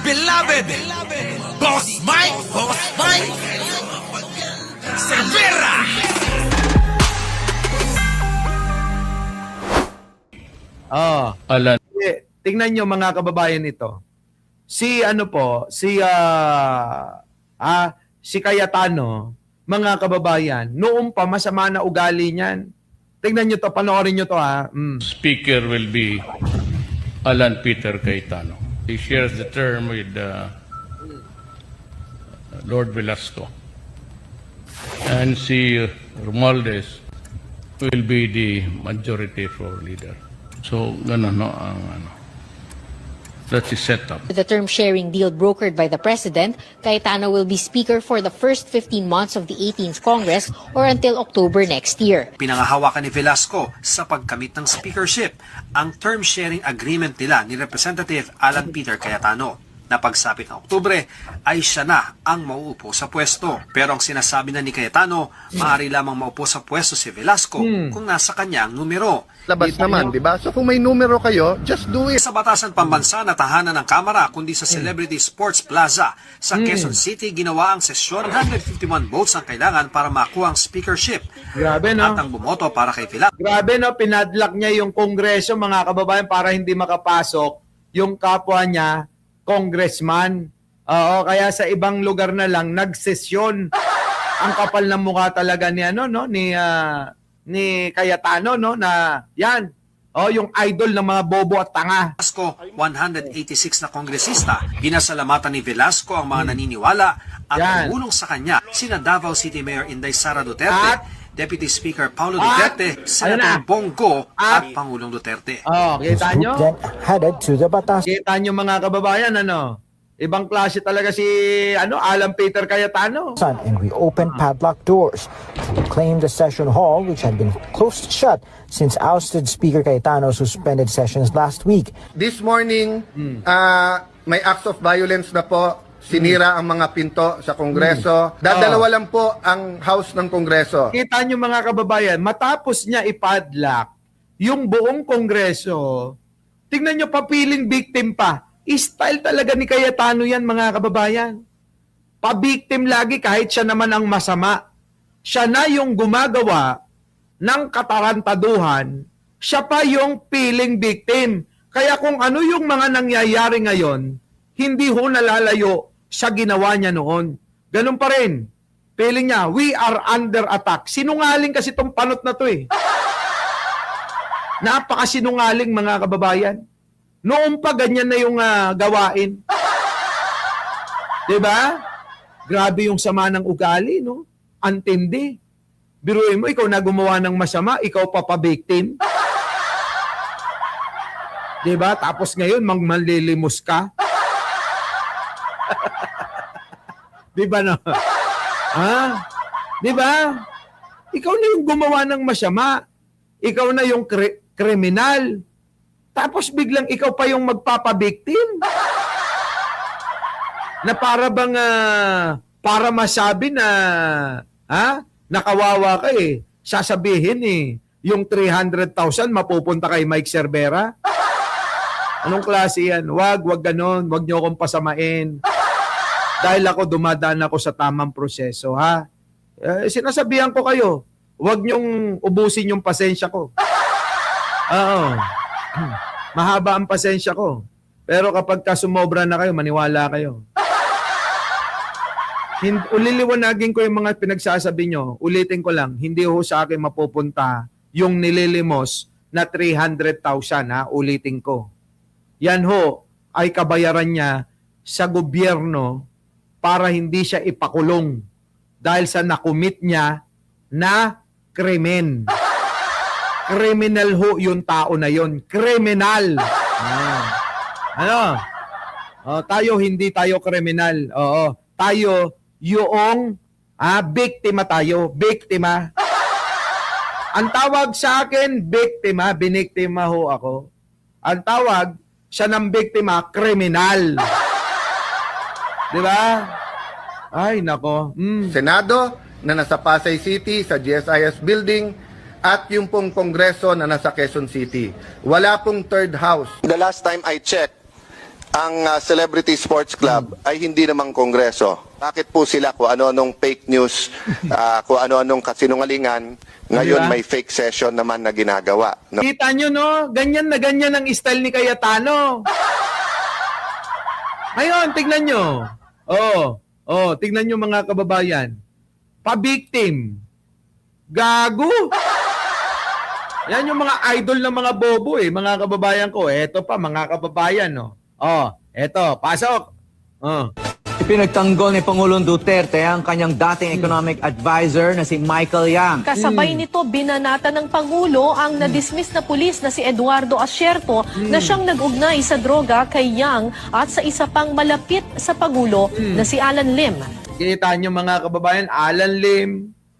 beloved Boss Mike Cervera. Alan. Tingnan nyo mga kababayan ito. Si Cayetano, mga kababayan, noong pa masama na ugali niyan. Tingnan nyo to, panoorin nyo to ha. Speaker will be Alan Peter Cayetano. He shares the term with Lord Velasco. And si Romualdez will be the majority floor leader. So, ganun, no? That's his setup. With the term-sharing deal brokered by the President, Cayetano will be Speaker for the first 15 months of the 18th Congress or until October next year. Pinangahawakan ni Velasco sa pagkamit ng speakership ang term-sharing agreement nila ni Representative Alan Peter Cayetano. Na pagsapit ng Oktubre ay siya na ang mauupo sa pwesto. Pero ang sinasabi na ni Cayetano, maaari lamang maupo sa pwesto si Velasco kung nasa kanya ang numero. Labas naman, di ba? So kung may numero kayo, just do it. Sa batasan pambansa na tahanan ng Kamara, kundi sa Celebrity Sports Plaza sa Quezon City, ginawa ang sesyon. 151 votes ang kailangan para makuha ang speakership. Grabe, no? At ang bumoto para kay Velasco. Grabe, no? Pinadlock niya yung Kongreso, mga kababayan, para hindi makapasok yung kapwa niya, congressman. Oo, kaya sa ibang lugar na lang nagsesyon. Ang kapal ng mukha talaga ni ni Cayetano, no, na yan. Oh, yung idol ng mga bobo at tanga. Velasco, 186 na kongresista. Pinasalamatan ni Velasco ang mga naniniwala at tumulong sa kanya sina Davao City Mayor Inday Sara Duterte, Deputy Speaker Paulo Duterte, Senator Bongo at Pangulong Duterte. Oh, kita nyo? Headed to the batas. Kita nyo mga kababayan, ibang klase talaga si Alan Peter Cayetano. And reopened padlocked doors to reclaim the session hall, which had been closed shut since ousted Speaker Cayetano suspended sessions last week. This morning, may acts of violence na po. Sinira ang mga pinto sa Kongreso. Dadalawa lang po ang house ng Kongreso. Kita nyo mga kababayan, matapos niya ipadlock yung buong Kongreso, tingnan nyo, papiling victim pa. Style talaga ni Cayetano yan, mga kababayan. Pa-victim lagi kahit siya naman ang masama. Siya na yung gumagawa ng katarantaduhan, siya pa yung feeling victim. Kaya kung ano yung mga nangyayari ngayon, hindi ho nalalayo sa ginawa niya noon. Ganun pa rin. Feeling niya, we are under attack. Sinungaling kasi itong panot na to eh. Napakasinungaling mga kababayan. Noon pa ganyan na yung gawain. Diba? Grabe yung sama ng ugali, no? Antindi. Biruin mo, ikaw na gumawa ng masama, ikaw pa pa-victim. Diba? Tapos ngayon, manlilimos ka. Diba no? Ha? Diba? Ikaw na yung gumawa ng masama. Ikaw na yung kriminal. Tapos biglang ikaw pa yung magpapabiktim. Na para bang, para masabi na, nakawawa ka eh. Sasabihin yung 300,000 mapupunta kay Mike Cervera. Anong klase yan? Wag ganon. Wag niyo akong pasamain. Dahil ako dumadaan ako sa tamang proseso, ha? Sinasabihan ko kayo, wag niyong ubusin yung pasensya ko. Oo. Mahaba ang pasensya ko. Pero kapag sumobra na kayo, maniwala kayo. Uliliwanagin ko yung mga pinagsasabi nyo. Ulitin ko lang, hindi ho sa akin mapupunta yung nililimos na 300,000, ha? Ulitin ko. Yan ho ay kabayaran niya sa gobyerno para hindi siya ipakulong dahil sa nakumit niya na krimen. Criminal ho yung tao na yon. Criminal. Tayo hindi tayo kriminal. Oo. Tayo yung biktima tayo. Biktima. Ang tawag sa akin, biktima. Biniktima ho ako. Ang tawag siya ng biktima, kriminal. Di ba? Ay, nako. Senado na nasa Pasay City sa GSIS building at yung pong Kongreso na nasa Quezon City. Wala pong third house. The last time I checked, ang Celebrity Sports Club ay hindi namang kongreso. Bakit po sila kung ano-anong fake news, kung ano-anong kasinungalingan, ngayon Diba? may fake session naman na ginagawa. No? Kita nyo, no? Ganyan na ganyan ang style ni Cayetano. Ngayon, tignan nyo. Tignan nyo mga kababayan. Pa-victim. Gago. Yan yung mga idol ng mga bobo mga kababayan ko. Eto pa, mga kababayan, no? Eto, pasok. Ipinagtanggol ni Pangulong Duterte ang kanyang dating economic advisor na si Michael Yang. Kasabay nito, binanata ng Pangulo ang na-dismiss na pulis na si Eduardo Asierto na siyang nag-ugnay sa droga kay Yang at sa isa pang malapit sa Pangulo na si Alan Lim. Kita nyo mga kababayan, Alan Lim,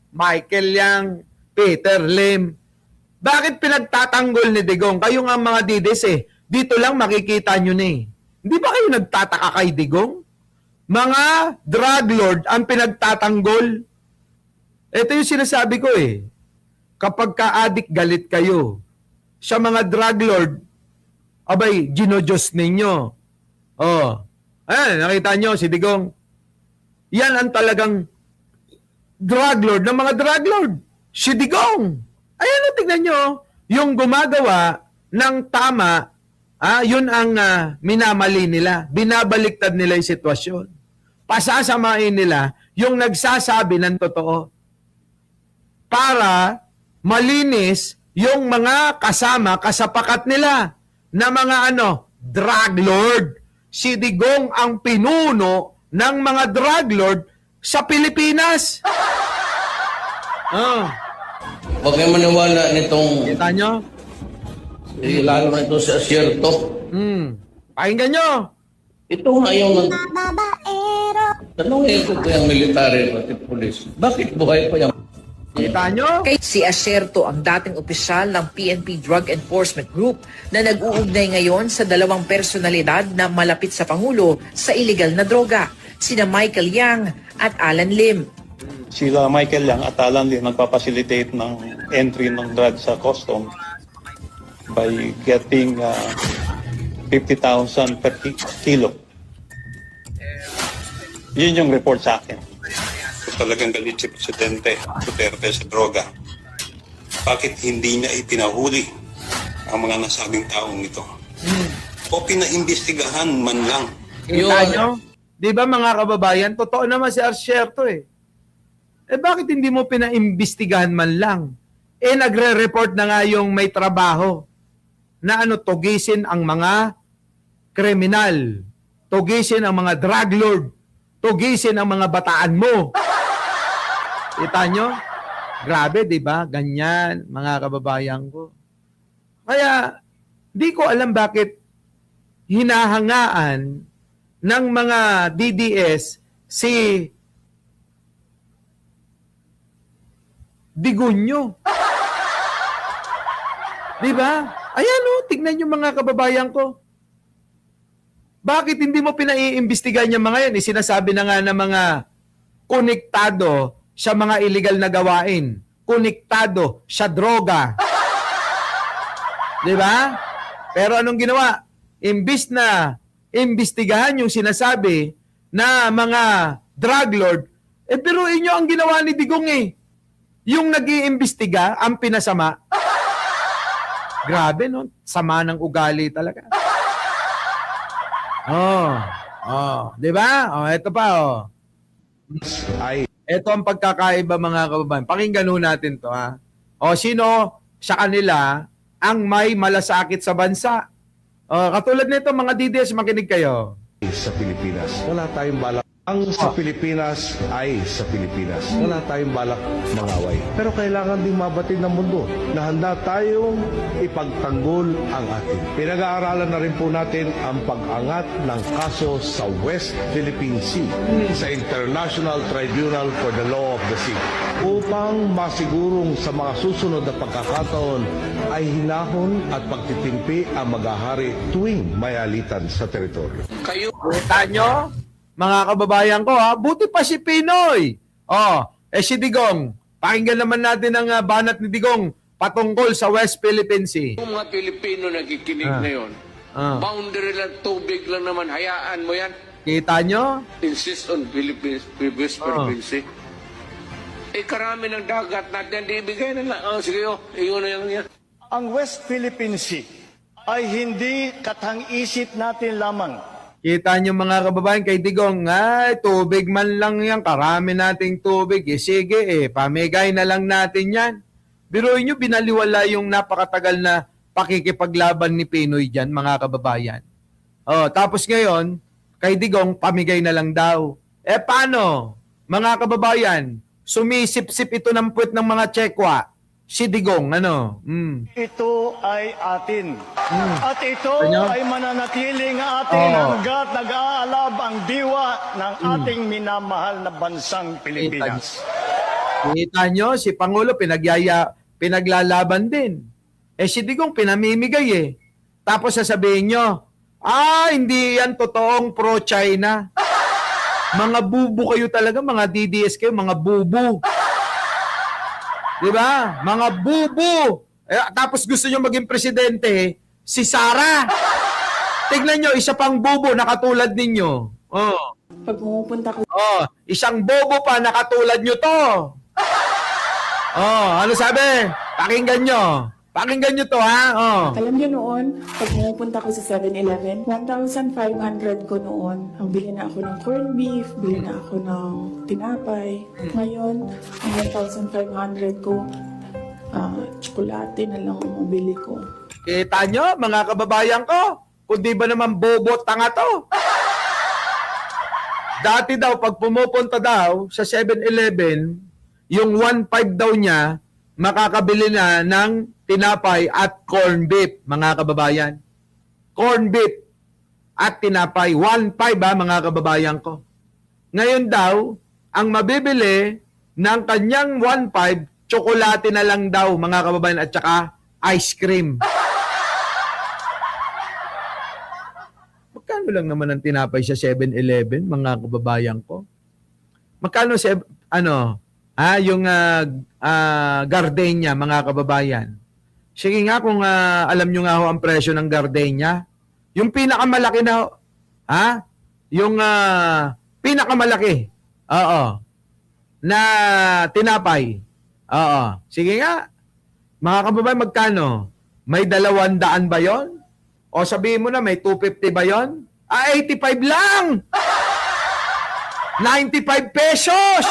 Michael Yang, Peter Lim. Bakit pinagtatanggol ni Digong? Kayo nga mga dides dito lang makikita nyo na Hindi ba kayo nagtataka kay Digong? Mga drug lord ang pinagtatanggol. Ito yung sinasabi ko Kapag ka-addict galit kayo, sa mga drug lord, abay, ginojos ninyo. Nakita nyo si Digong. Yan ang talagang drug lord ng mga drug lord. Si Digong. Ayan, tignan nyo. Yung gumagawa ng tama, yun ang minamali nila. Binabaliktad nila yung sitwasyon. Pasasamain nila yung nagsasabi ng totoo. Para malinis yung mga kasama, kasapakat nila na mga drug lord. Si Digong ang pinuno ng mga drug lord sa Pilipinas. Huwag kayo maniwala nitong, Kita nyo? lalo na ito si Asierto. Pakinggan nyo. Ito nga yung tanongin ko yung military at police. Bakit buhay pa yung Kita nyo? Kay si Asierto ang dating opisyal ng PNP Drug Enforcement Group na nag-uugnay ngayon sa dalawang personalidad na malapit sa Pangulo sa illegal na droga, sina Michael Yang at Alan Lim. Sila Michael Yang at Alan Lim nagpapacilitate ng entry ng drugs sa custom by getting 50,000 per kilo. Yun yung report sa akin. Talagang galit si Presidente Duterte sa droga. Bakit hindi niya ipinahuli ang mga nasabing taong ito? O pinaimbestigahan man lang? Kita nyo? Di ba mga kababayan, totoo naman si Asierto bakit hindi mo pinaimbestigahan man lang? Nagre-report na nga yung may trabaho na tugisin ang mga kriminal, tugisin ang mga drug lord, tugisin ang mga bataan mo. Kita nyo? Grabe, di ba? Ganyan, mga kababayan ko. Kaya, di ko alam bakit hinahangaan ng mga DDS si Digunyo. Di ba? Ayan tignan yung mga kababayan ko. Bakit hindi mo pinaiimbestigahan yung mga yan? Sinasabi na nga ng mga konektado sa mga illegal na gawain. Konektado sa droga. Di ba? Pero anong ginawa? Imbis na imbestigahan yung sinasabi na mga drug lord, pero inyo ang ginawa ni Digong Yung nag-iimbestiga, ang pinasama. Grabe, no? Sama ng ugali talaga. Di ba? Ito pa, Ito ang pagkakaiba, mga kababayan. Pakinggan natin to, sino sa kanila ang may malasakit sa bansa? Katulad nito, mga DDS, makinig kayo. Sa Pilipinas, wala tayong balak. Ang sa Pilipinas ay sa Pilipinas. Wala tayong balak mangaway. Pero kailangan ding mabatid ng mundo na handa tayong ipagtanggol ang atin. Pinag-aaralan na rin po natin ang pag-angat ng kaso sa West Philippine Sea sa International Tribunal for the Law of the Sea upang masigurong sa mga susunod na pagkakataon ay hinahon at pagtitimpi ang maghahari tuwing may alitan sa teritoryo. Kita nyo? Mga kababayan ko, buti pa si Pinoy. Si Digong. Pakinggan naman natin ang banat ni Digong patungkol sa West Philippine Sea. Yung mga Pilipino nakikinig ngayon, Boundary lang, tubig lang naman. Hayaan mo yan. Kita nyo? Insist on Philippines, Western Sea. Karami ng dagat natin, di ibigay na lang. Sige, iyon na yan. Ang West Philippine Sea ay hindi katang-isip natin lamang. Kita nyo mga kababayan kay Digong, ay, tubig man lang yan, karami nating tubig. Sige, pamigay na lang natin yan. Biruin nyo, binaliwala yung napakatagal na pakikipaglaban ni Pinoy dyan, mga kababayan. Tapos ngayon, kay Digong, pamigay na lang daw. Paano? Mga kababayan, sumisip-sip ito ng puwet ng mga Tsekwa. Si Digong, ano? Ito ay atin. At ito ay mananatiling atin hanggat nag-aalab ang diwa ng ating minamahal na bansang Pilipinas. Kita nyo, si Pangulo pinaglalaban din. Si Digong pinamimigay Tapos sasabihin nyo, hindi yan totoong pro-China. Mga bubu kayo talaga, mga DDS kayo, mga bubu. Diba? Mga bubu. Tapos gusto nyo maging presidente, si Sara. Tignan nyo, isa pang bubu na katulad ninyo. Pag pumupunta ko... isang bobo pa na katulad nyo to. Ano sabi? Pakinggan nyo. Pakinggan nyo to, ha? Alam niyo noon, pag pumupunta ko sa 7-Eleven, 1,500 ko noon. Ang bili na ako ng corned beef, bili na ako ng tinapay. Ngayon, ang 1,500 ko, tsokolate na lang ang mabili ko. Kita nyo, mga kababayan ko, kung di ba naman bobo tanga to? Dati daw, pag pumupunta daw sa 7-Eleven, yung 1.5 daw niya, makakabili na ng tinapay at corned beef, mga kababayan. Corned beef at tinapay. 1.5 mga kababayan ko. Ngayon daw, ang mabibili ng kanyang 1.5, tsokolate na lang daw, mga kababayan, at saka ice cream. Magkano lang naman ang tinapay sa 7-Eleven, mga kababayan ko? Magkano yung gardenia, mga kababayan? Sige nga kung alam nyo nga ho ang presyo ng gardenia. Yung pinakamalaki na, yung pinakamalaki, na tinapay. Sige nga, mga kababayan, magkano? May 200 ba yon? O sabihin mo na, may 250 ba yon? 85 lang! 95 pesos!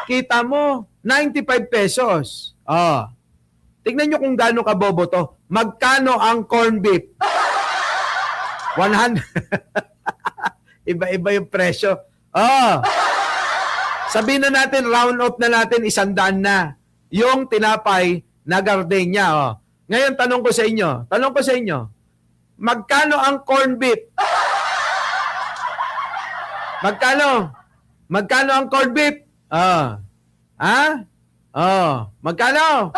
Kita mo, 95 pesos. Tignan nyo kung gaano kabobo to. Magkano ang corned beef? 100. Iba-iba yung presyo. Sabihin na natin, round off na natin, 100 na. Yung tinapay na gardenia. Ngayon, tanong ko sa inyo, magkano ang corned beef? Magkano? Magkano ang corned beef? Magkano?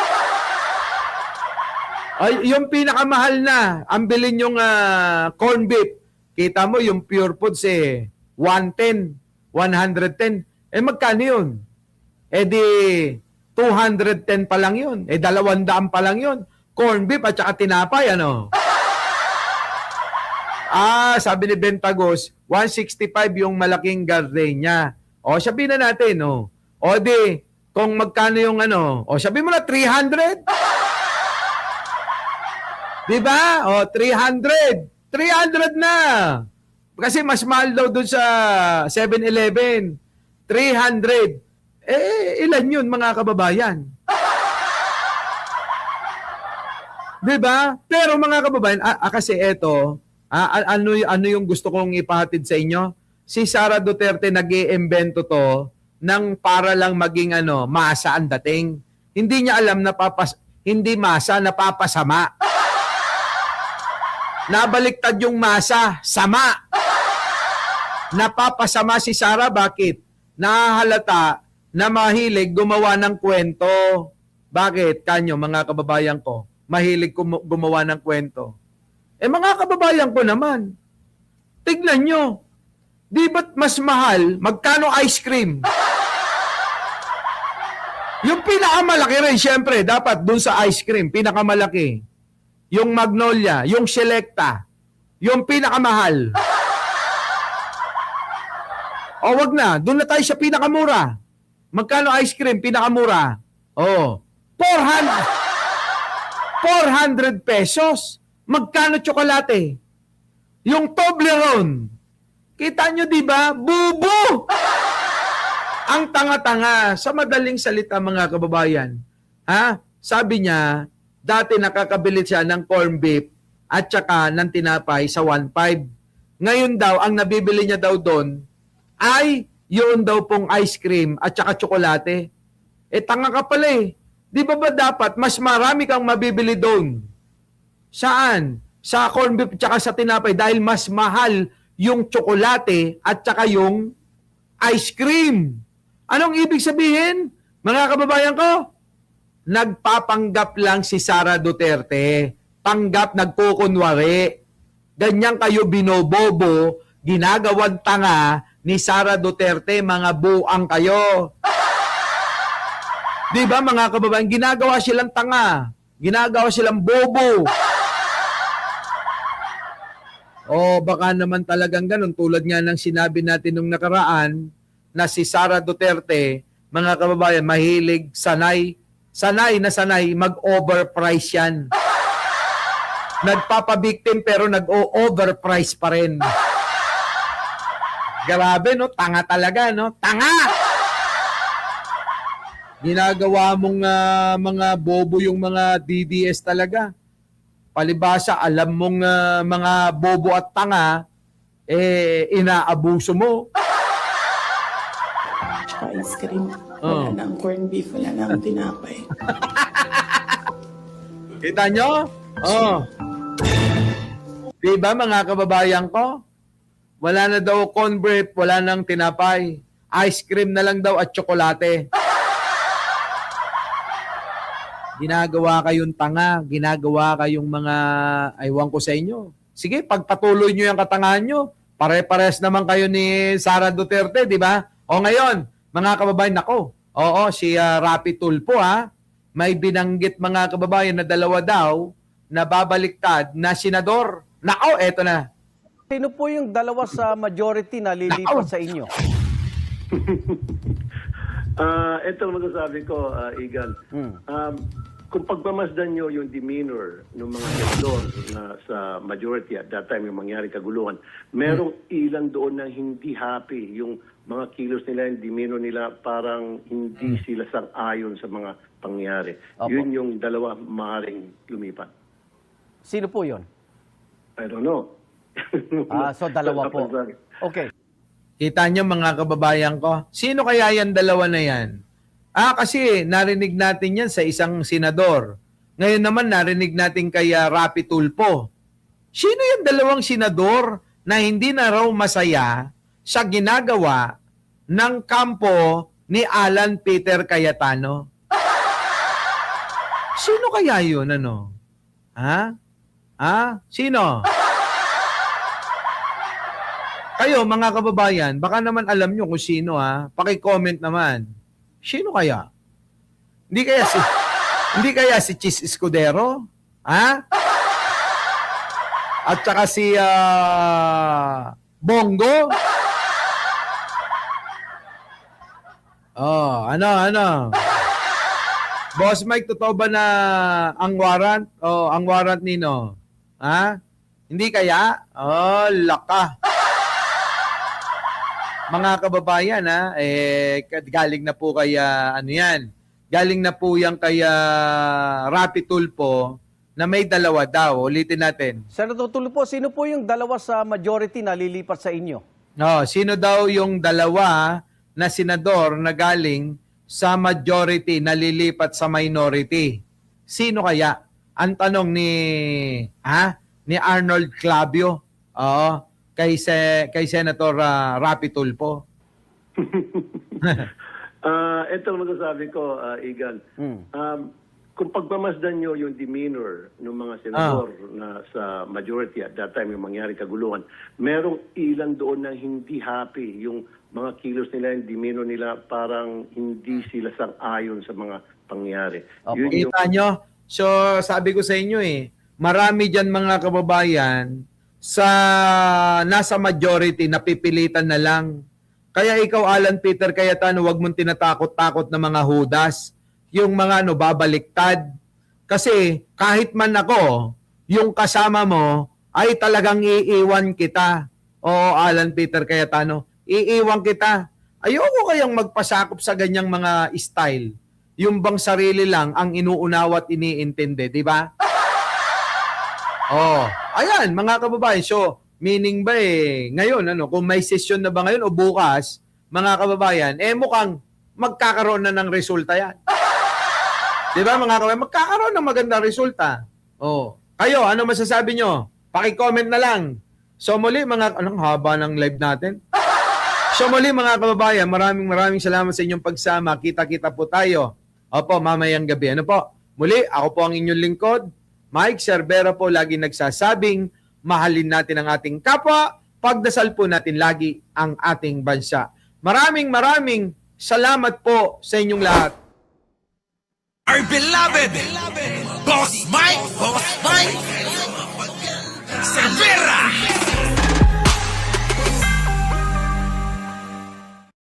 Yung pinakamahal na, ang bilhin yung corned beef. Kita mo, yung Pure Foods 110, 110. Magkano yun? Di 210 pa lang yun. 200 pa lang yun. Corned beef at saka tinapay, ano? Sabi ni Bentagos, 165 yung malaking gardenia. Sabihin na natin, di, kung magkano yung sabihin mo na 300. Diba? 300. 300 na. Kasi mas mahal daw doon sa 7-Eleven. 300. Ilan yun, mga kababayan? Diba? Pero mga kababayan, kasi eto, ano yung gusto kong ipahatid sa inyo? Si Sara Duterte nag-iimbento to ng para lang maging masa ang dating. Hindi niya alam na hindi masa, napapasama. Nabaliktad yung masa, sama. Napapasama si Sara, bakit? Nahahalata na mahilig gumawa ng kwento. Bakit? Kanyo, mga kababayan ko, mahilig gumawa ng kwento. Mga kababayan ko naman, tignan nyo, di ba't mas mahal, magkano ice cream? Yung pinakamalaki rin, syempre, dapat dun sa ice cream, pinakamalaki. yung Magnolia, yung Selecta, yung pinakamahal. O wag na, doon na tayo sa pinakamura. Magkano ice cream, pinakamura? Oh, 400 pesos. Magkano tsokolate? Yung Toblerone. Kita nyo, di ba? Bubo! Ang tanga-tanga, sa madaling salita mga kababayan. Ha? Sabi niya, dati nakakabili siya ng corn beef at saka ng tinapay sa 1.5. Ngayon daw, ang nabibili niya daw doon ay yun daw pong ice cream at saka tsokolate. Tanga ka pala eh. Di ba dapat mas marami kang mabibili doon? Saan? Sa corn beef at saka sa tinapay dahil mas mahal yung tsokolate at saka yung ice cream. Anong ibig sabihin? Mga kababayan ko, nagpapanggap lang si Sara Duterte. Panggap, nagkukunwari. Ganyan kayo binobobo, ginagawang tanga ni Sara Duterte, mga buang kayo. Di ba mga kababayan, ginagawa silang tanga. Ginagawa silang bobo. O baka naman talagang ganun, tulad nga ng sinabi natin nung nakaraan, na si Sara Duterte, mga kababayan, mahilig, sanay mag-overprice yan. Nagpapabiktim pero nag-overprice pa rin. Grabe, no? Tanga talaga, no? Tanga! Ginagawa mong mga bobo yung mga DDS talaga. Palibasa, alam mong mga bobo at tanga, inaabuso mo. Tsaka ice cream. Wala na ang corned beef, wala na ang tinapay. Kita nyo? Diba mga kababayan ko? Wala na daw corned beef, wala nang tinapay. Ice cream na lang daw at tsokolate. Ginagawa kayong tanga, ginagawa kayong mga, aywan ko sa inyo. Sige, pagpatuloy nyo yung katangahan nyo. Pare-pares naman kayo ni Sara Duterte, di ba? O ngayon, mga kababayan, nako. Oo, si Rapi Tulfo ha. May binanggit mga kababayan na dalawa daw na babaliktad na senador. Nako, eto na. Sino po yung dalawa sa majority na lilipat sa inyo? Ito ang masasabi ko, Igan. Kung pagmamasdan nyo yung demeanor ng mga senador na sa majority at that time yung mangyari kaguluhan, merong ilan doon na hindi happy. Yung mga kilos nila, yung demeanor nila, parang hindi sila sang-ayon sa mga pangyari. Opo. Yun yung dalawa maaaring lumipat. Sino po yun? I don't know. So dalawa po. Okay. Kita nyo mga kababayan ko, sino kaya yan dalawa na yan? Kasi narinig natin yan sa isang senador. Ngayon naman narinig natin kay Rapi Tulfo. Sino yung dalawang senador na hindi na raw masaya sa ginagawa ng kampo ni Alan Peter Cayetano? Sino kaya yun, ano? Sino? Kayo, mga kababayan, baka naman alam nyo kung sino, Paki-comment naman. Sino kaya? Hindi kaya si Chis Escudero? At saka si Bongo? Ano? Boss Mike, totoo ba na ang warrant? Ang warrant nino? Hindi kaya? Laka. Mga kababayan, galing na po kay, galing na po yan kay Rapi Tulfo na may dalawa daw. Ulitin natin. Senator Tulfo, sino po yung dalawa sa majority na lilipat sa inyo? Sino daw yung dalawa na senador na galing sa majority na lilipat sa minority? Sino kaya? Ang tanong ni Arnold Clavio. Kay Senator Rapi Tulfo. Ito ang masasabi ko, Igan. Kung pagmamasdan nyo yung demeanor ng mga senador na sa majority at that time yung mangyari kaguluhan, merong ilan doon na hindi happy. Yung mga kilos nila, yung demeanor nila, parang hindi sila sang-ayon sa mga pangyari. Kita nyo? So, sabi ko sa inyo marami dyan mga kababayan sa nasa majority, napipilitan na lang. Kaya ikaw, Alan Peter Cayetano, wag mong tinatakot-takot na mga hudas, yung mga babaliktad. Kasi kahit man ako, yung kasama mo, ay talagang iiwan kita. Oo, Alan Peter Cayetano, iiwan kita. Ayoko kayang magpasakop sa ganyang mga style. Yung bang sarili lang ang inuunawa at iniintindi, di ba? Oh, ayan mga kababayan. So, meaning ba ngayon, kung may session na ba ngayon o bukas, mga kababayan, mukhang magkakaroon na ng resulta yan. Di ba mga kababayan? Magkakaroon ng magandang resulta. Oh, kayo, ano masasabi nyo? Paki-comment na lang. So muli anong haba ng live natin? So muli mga kababayan, maraming salamat sa inyong pagsama. Kita-kita po tayo. Opo, mamayang gabi. Ano po? Muli, ako po ang inyong lingkod, Mike Cervera po, lagi nagsasabing, mahalin natin ang ating kapwa, pagdasal po natin lagi ang ating bansa. Maraming salamat po sa inyong lahat. Our beloved